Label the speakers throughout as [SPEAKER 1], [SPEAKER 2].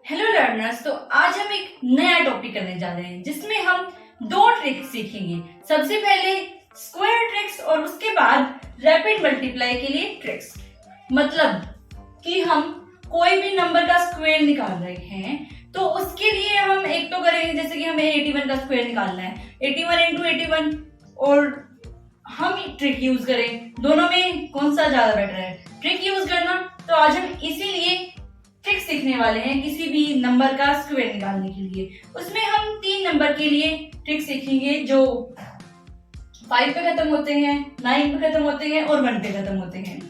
[SPEAKER 1] Hello learners, तो आज हम एक नया टॉपिक करने जा रहे हैं जिसमें हम दो ट्रिक्स सीखेंगे। सबसे पहले स्क्वायर ट्रिक्स और उसके बाद रैपिड मल्टीप्लाई के लिए ट्रिक्स। मतलब कि हम कोई भी नंबर का स्क्वायर निकाल रहे हैं तो उसके लिए हम एक तो करेंगे, जैसे कि हमें 81 का स्क्वायर निकालना है, 81 इंटू 81, और हम ट्रिक यूज करें। दोनों में कौन सा ज्यादा बेटर है, ट्रिक यूज करना। तो आज हम इसीलिए ट्रिक सीखने वाले हैं किसी भी नंबर का स्क्वायर निकालने के लिए। उसमें हम 3 नंबर के लिए ट्रिक सीखेंगे जो 5 पे खत्म होते हैं, 9 पे खत्म होते हैं और 1 पे खत्म होते हैं।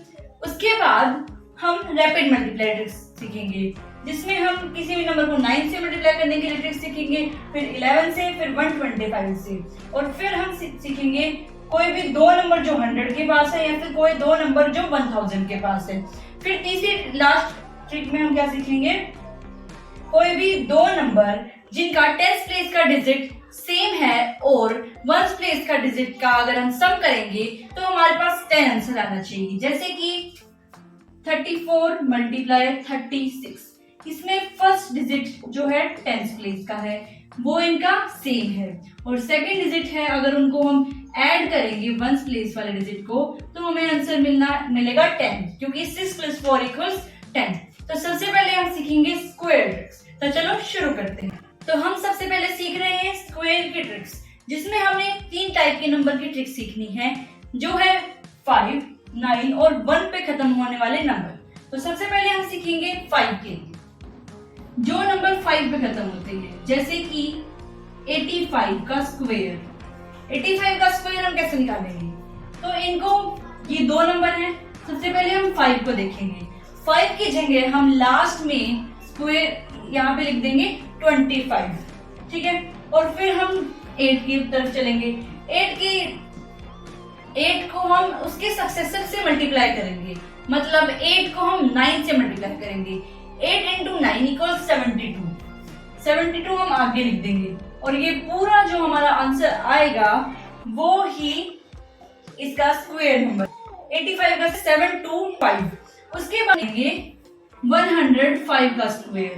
[SPEAKER 1] उसके बाद हम रैपिड मल्टीप्लाई ट्रिक्स सीखेंगे जिसमें हम किसी भी नंबर को 9 से मल्टीप्लाई करने के लिए ट्रिक सीखेंगे, फिर 11 से, फिर 125 से, और फिर हम सीखेंगे कोई भी दो नंबर जो 100 के पास है या फिर कोई दो नंबर जो 1000 के पास है। फिर तीसरी लास्ट ट्रिक में हम क्या सीखेंगे, कोई भी दो नंबर जिनका 10th प्लेस का डिजिट सेम है और 1st प्लेस का डिजिट का अगर हम सम करेंगे तो हमारे पास 10 आंसर आना चाहिए। जैसे कि 34 मल्टीप्लाई 36, इसमें फर्स्ट डिजिट जो है 10th प्लेस का है वो इनका सेम है, और सेकंड डिजिट है अगर उनको हम ऐड करेंगे 1st प्लेस वाले डिजिट को तो हमें आंसर मिलेगा 10, क्योंकि 6 + 4 = 10। तो सबसे पहले हम सीखेंगे स्क्वायर ट्रिक्स। तो चलो शुरू करते हैं। तो हम सबसे पहले सीख रहे हैं स्क्वायर की ट्रिक्स, जिसमें हमें 3 टाइप के नंबर की ट्रिक्स सीखनी है, जो है 5, 9 और 1 पे खत्म होने वाले नंबर। तो सबसे पहले हम सीखेंगे 5 के लिए, जो नंबर 5 पे खत्म होते हैं, जैसे कि 85 का स्क्वायर। 85 का स्क्वायर हम कैसे निकालेंगे, तो इनको ये दो नंबर हैं। सबसे पहले हम 5 को देखेंगे। 5 की जगह हम लास्ट में स्क्वायर यहाँ पे लिख देंगे 25, ठीक है। और फिर हम 8 की तरफ चलेंगे। 8 को हम उसके सक्सेसर से मल्टीप्लाई करेंगे, मतलब 8 को हम 9 से मल्टीप्लाई करेंगे। 8 × 9 = 72। 72 हम आगे लिख देंगे, और ये पूरा जो हमारा आंसर आएगा वो ही इसका स्क्वायर नंबर 85 का 725। उसके बाद लेंगे 105 का स्क्वायर,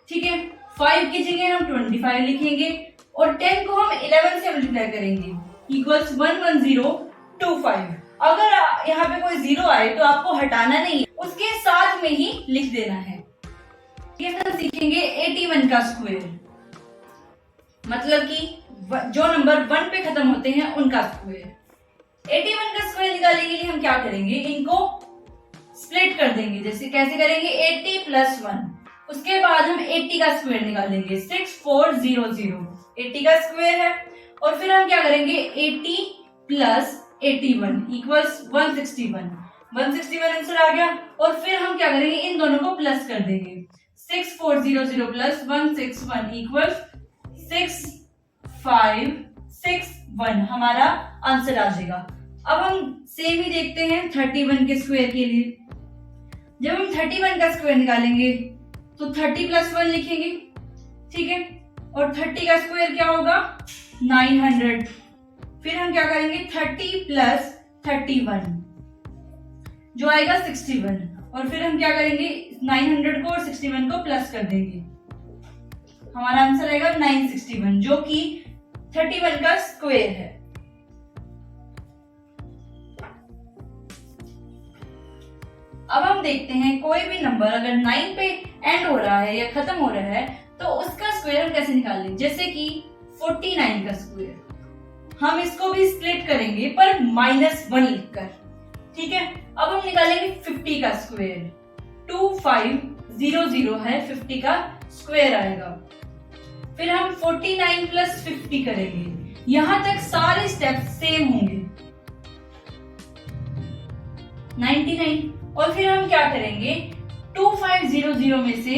[SPEAKER 1] ठीक है। 5 की जगह हम 25 लिखेंगे और 10 को हम 11 से मल्टीप्लाई करेंगे, = 11025। अगर यहाँ पे कोई 0 आए तो आपको हटाना नहीं है, उसके साथ में ही लिख देना है। ये हम सीखेंगे 81 का स्क्वायर, मतलब कि जो नंबर 1 पे खत्म होते हैं उनका स्क्वायर। 81 का स्क्वायर निकालने के लिए हम क्या करेंगे, इनको स्प्लिट कर देंगे। जैसे कैसे करेंगे, 80 + 1। उसके बाद हम 80 का स्क्वायर निकालेंगे, 6400। 80 का स्क्वायर है, और फिर हम क्या करेंगे, 80 + 81 = 161। 161 आंसर आ गया, और फिर हम क्या करेंगे, इन दोनों को प्लस कर देंगे। 6400 + 161 = 6561 हमारा आंसर आ जाएगा। अब हम सेम ही देखते हैं 31 के स्क्वायर के लिए। जब हम 31 का स्क्वायर निकालेंगे तो 30 + 1 लिखेंगे, ठीक है। और 30 का स्क्वायर क्या होगा, 900। फिर हम क्या करेंगे, 30 + 31 जो आएगा 61, और फिर हम क्या करेंगे, 900 को और 61 को प्लस कर देंगे। हमारा आंसर आएगा 961, जो कि 31 का स्क्वायर है। अब हम देखते हैं कोई भी नंबर अगर 9 पे एंड हो रहा है या खत्म हो रहा है तो उसका स्क्वायर हम कैसे निकालें। जैसे कि 49 का स्क्वायर, हम इसको भी स्प्लिट करेंगे पर -1 लिखकर, ठीक है। अब हम निकालेंगे 50 का स्क्वायर। 2500 है, 50 का स्क्वायर आएगा। फिर हम 49 + 50 करेंगे। यहां तक सारे स्टेप्स सेम होंगे, 99। और फिर हम क्या करेंगे, 2500 में से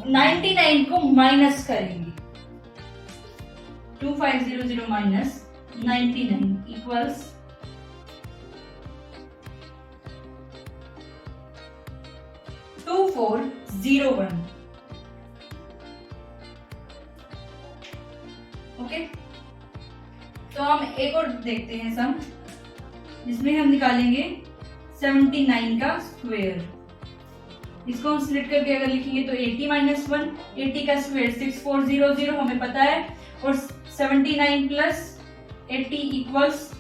[SPEAKER 1] 99 को माइनस करेंगे। 2500 - 99 = 2401। ओके, तो हम एक और देखते हैं सम, जिसमें हम निकालेंगे 79 का स्क्वायर। इसको हम स्प्लिट करके अगर लिखेंगे तो 80 माइनस 1, 80 का स्क्वायर 6400 हमें पता है, और 79 plus 80 equals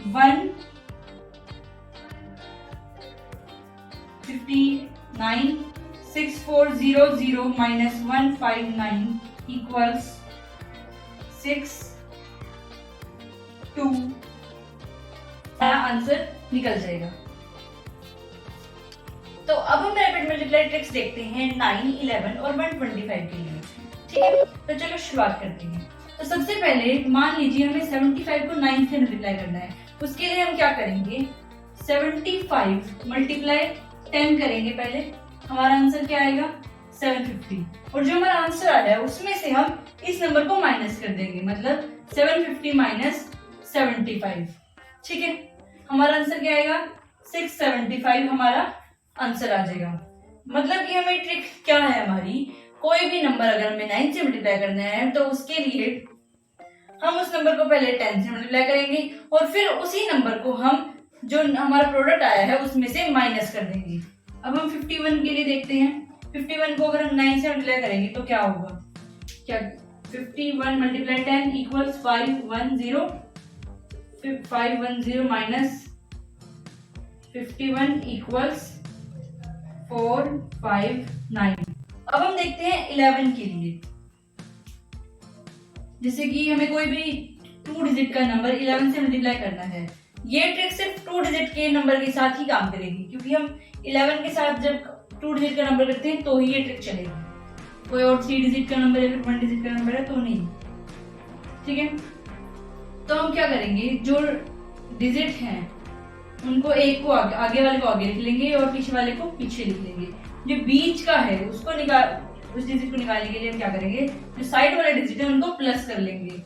[SPEAKER 1] 159, 6400 minus 159 equals 62, answer निकल जाएगा। तो अब हम रैपिड मल्टीप्लाई ट्रिक्स देखते हैं 9, 11 और 125 के लिए। ठीक है, तो चलो शुरुआत करते हैं। तो सबसे पहले मान लीजिए हमें 75 को 9 से मल्टीप्लाई करना है। उसके लिए हम क्या करेंगे, 75 मल्टीप्लाई 10 करेंगे पहले, हमारा आंसर क्या आएगा 750, और जो हमारा आंसर आ रहा है उसमें से हम इस नंबर को माइनस कर देंगे, मतलब 750 माइनस 75। ठीक है, हमारा आंसर क्या आएगा 675, हमारा आंसर आ जाएगा। मतलब कि हमें ट्रिक क्या है हमारी, कोई भी नंबर अगर हमें 9 से मल्टीप्लाई करना है तो उसके लिए हम उस नंबर को पहले 10 से मल्टीप्लाई करेंगे और फिर उसी नंबर को हम जो हमारा प्रोडक्ट आया है उसमें से माइनस कर देंगे। अब हम 51 के लिए देखते हैं। 51 को अगर हम 9 से मल्टीप्लाई करेंगे तो क्या होगा, क्या 51 मल्टीप्लाई 10 इक्वल्स 510, 510 माइनस 51 इक्वल्स 459। अब हम देखते हैं 11 के लिए। जैसे कि हमें कोई भी 2 डिजिट का नंबर 11 से मल्टीप्लाई करना है। ये ट्रिक सिर्फ 2 डिजिट के नंबर के साथ ही काम करेगी, क्योंकि हम 11 के साथ जब 2 डिजिट का नंबर करते हैं तो ही ये ट्रिक चलेगी। कोई और 3 डिजिट का नंबर है, 1 डिजिट का नंबर है तो नहीं। ठीक है, तो हम क्या करेंगे, जो डिजिट हैं उनको एक को आगे वाले को आगे लिख लेंगे और पीछे वाले को पीछे लिख लेंगे। जो बीच का है उसको उस डिजिट को निकालने के लिए हम क्या करेंगे, जो साइड वाले डिजिट है उनको प्लस कर लेंगे।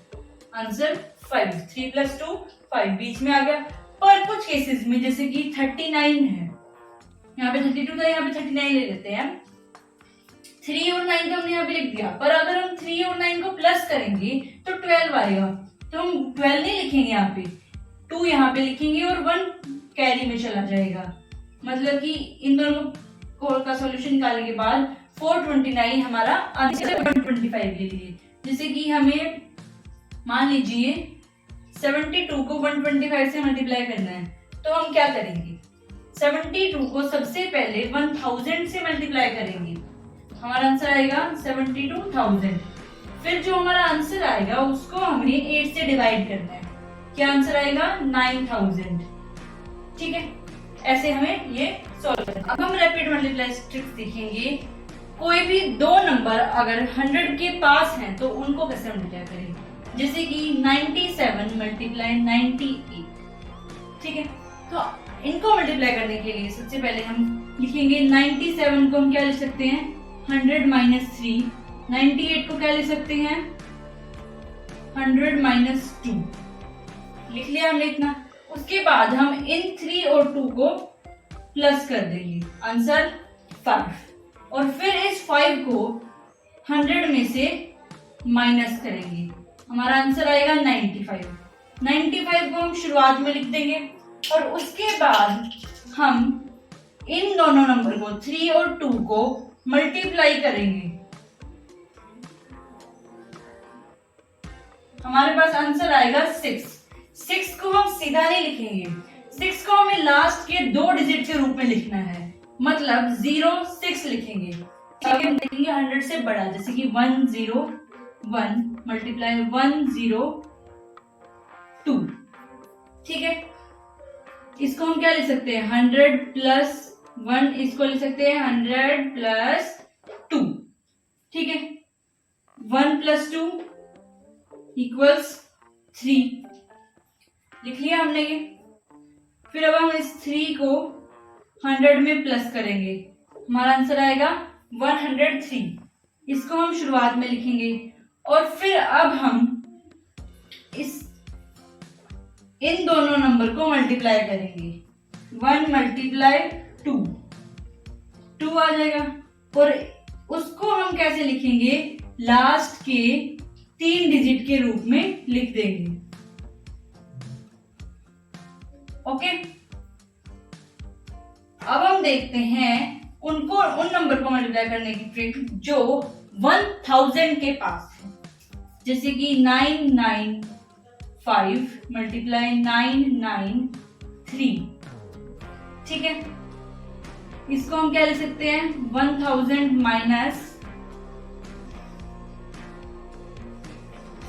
[SPEAKER 1] आंसर 5, 3 + 2 5 बीच में आ गया। पर कुछ केसेस में जैसे कि 39 है, यहाँ पे 32 था, यहाँ पे 39 ले लेते हैं। 3 और 9 तो हमने यहाँ पे लिख दिया, पर अगर हम 3 और 9 को प्लस करेंगे तो 12 आएगा, तो हम 12 नहीं लिखेंगे, यहाँ पे 2 यहाँ पे लिखेंगे और 1 कैरी में चला जाएगा। मतलब कि इन दोनों का सॉल्यूशन निकालने के बाद 429 हमारा आंसर 125 के लिए। जैसे कि हमें मान लीजिए 72 को 125 से मल्टीप्लाई करना है, तो हम क्या करेंगे, 72 को सबसे पहले 1000 से मल्टीप्लाई करेंगे, हमारा आंसर आएगा 72,000। फिर जो हमारा आंसर आएगा उसको हमें 8 से डिवाइड करना है, क्या आंसर आएगा 9000। ठीक है, ऐसे हमें ये सॉल्व करना है। अब हम रैपिड मल्टीप्लाई ट्रिक्स देखेंगे। कोई भी दो नंबर अगर 100 के पास हैं तो उनको कैसे मल्टीप्लाई करें, जैसे कि 97 मल्टीप्लाई 98। ठीक है, तो इनको मल्टीप्लाई करने के लिए सबसे पहले हम लिखेंगे 97 को हम क्या लिख सकते हैं 100 माइनस 3, 98 को क्या लिख सकते हैं 100 माइनस 2। लिख लिया हमने इतना। उसके बाद हम इन 3 और 2 को प्लस कर देंगे, आंसर 5, और फिर इस 5 को 100 में से माइनस करेंगे, हमारा आंसर आएगा 95। 95 को हम शुरुआत में लिख देंगे और उसके बाद हम इन दोनों नंबर को 3 और 2 को मल्टीप्लाई करेंगे, हमारे पास आंसर आएगा 6। 6 को हम सीधा नहीं लिखेंगे, 6 को हमें लास्ट के 2 डिजिट के रूप में लिखना है, मतलब 06 लिखेंगे। आगे हम देखेंगे 100 से बड़ा, जैसे कि 101 मल्टीप्लाई 102। ठीक है, इसको हम क्या लिख सकते हैं 100 प्लस 1, इसको लिख सकते हैं 100 प्लस 2। ठीक है, 1 प्लस 2 इक्वल्स 3, लिख लिया हमने ये। फिर अब हम इस 3 को 100 में प्लस करेंगे, हमारा आंसर आएगा 103। इसको हम शुरुआत में लिखेंगे और फिर अब हम इन दोनों नंबर को मल्टीप्लाई करेंगे, 1 मल्टीप्लाई 2 आ जाएगा, और उसको हम कैसे लिखेंगे लास्ट के 3 डिजिट के रूप में लिख देंगे। ओके, अब हम देखते हैं उनको उन नंबर को मल्टीप्लाई करने की ट्रिक जो 1000 के पास है, जैसे कि 995 मल्टीप्लाई 993, ठीक है। इसको हम क्या लिख सकते हैं, 1000 माइनस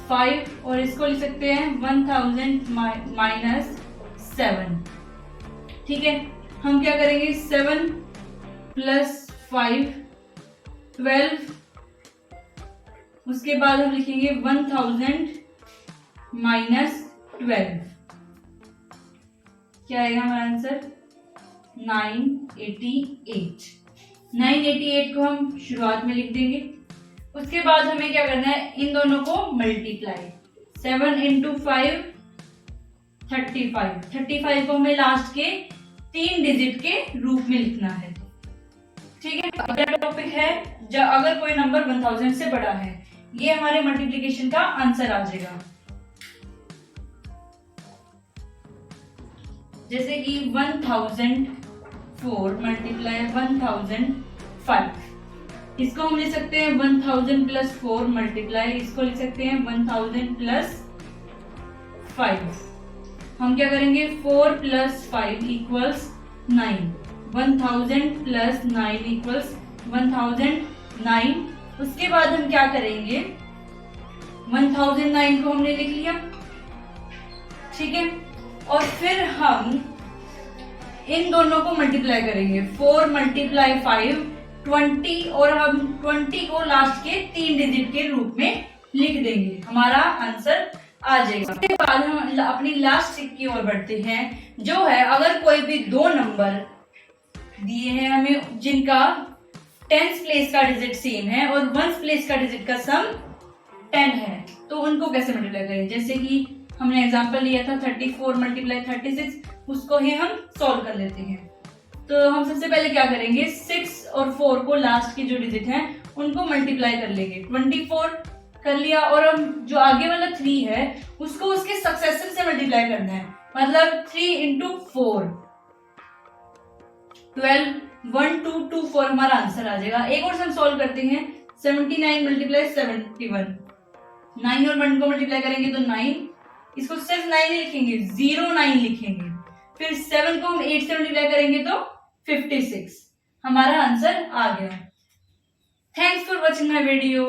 [SPEAKER 1] 5, और इसको लिख सकते हैं 1000 माइनस 7, ठीक है। हम क्या करेंगे, 7 प्लस 5 12, उसके बाद हम लिखेंगे 1000 माइनस 12, क्या आएगा हमारा आंसर 988। 988 को हम शुरुआत में लिख देंगे। उसके बाद हमें क्या करना है, इन दोनों को मल्टीप्लाई, 7 इंटू 5 35, 35 को हमें लास्ट के 3 डिजिट के रूप में लिखना है, ठीक है। अगला टॉपिक है अगर कोई नंबर 1000 से बड़ा है, ये हमारे मल्टीप्लिकेशन का आंसर आ जाएगा। जैसे कि 1004 मल्टीप्लाई 1005, इसको हम लिख सकते हैं 1000 प्लस 4 मल्टीप्लाई, इसको लिख सकते हैं 1000 प्लस 5। हम क्या करेंगे, 4 प्लस 5 इक्वल्स 9, 1000 प्लस 9 इक्वल्स 1009। उसके बाद हम क्या करेंगे, 1009 को हमने लिख लिया, ठीक है। और फिर हम इन दोनों को मल्टीप्लाई करेंगे, 4 मल्टीप्लाई 5 20, और हम 20 को लास्ट के 3 डिजिट के रूप में लिख देंगे, हमारा आंसर आ जाएगा। उसके बाद हम अपनी लास्ट ट्रिक की ओर बढ़ते हैं, जो है अगर कोई भी दो नंबर दिए हैं हमें जिनका 10th प्लेस का डिजिट सेम है और 1st प्लेस का डिजिट का सम 10 है, तो उनको कैसे मल्टीप्लाई करें। जैसे कि हमने एग्जांपल लिया था 34 मल्टीप्लाई 36, उसको ही हम सॉल्व कर लेते हैं। तो हम सबसे पहले क्या करेंगे, 6 और 4 को लास्ट के जो डिजिट हैं उनको मल्टीप्लाई कर लेंगे, 24 कर लिया, और हम जो आगे वाला 3 है उसको उसके सक्सेसर से मल्टीप्लाई करना है, मतलब 3 इंटू 4 12, 1 2 2 4 हमारा आंसर आ जाएगा। एक और हम सॉल्व करते हैं, 79 मल्टीप्लाई 71, 9 और 1 को मल्टीप्लाई करेंगे तो 9, इसको सिर्फ 9 लिखेंगे, 09 लिखेंगे, फिर 7 को हम 8 से मल्टीप्लाई करेंगे तो 56, हमारा आंसर आ गया। Thanks for watching my video.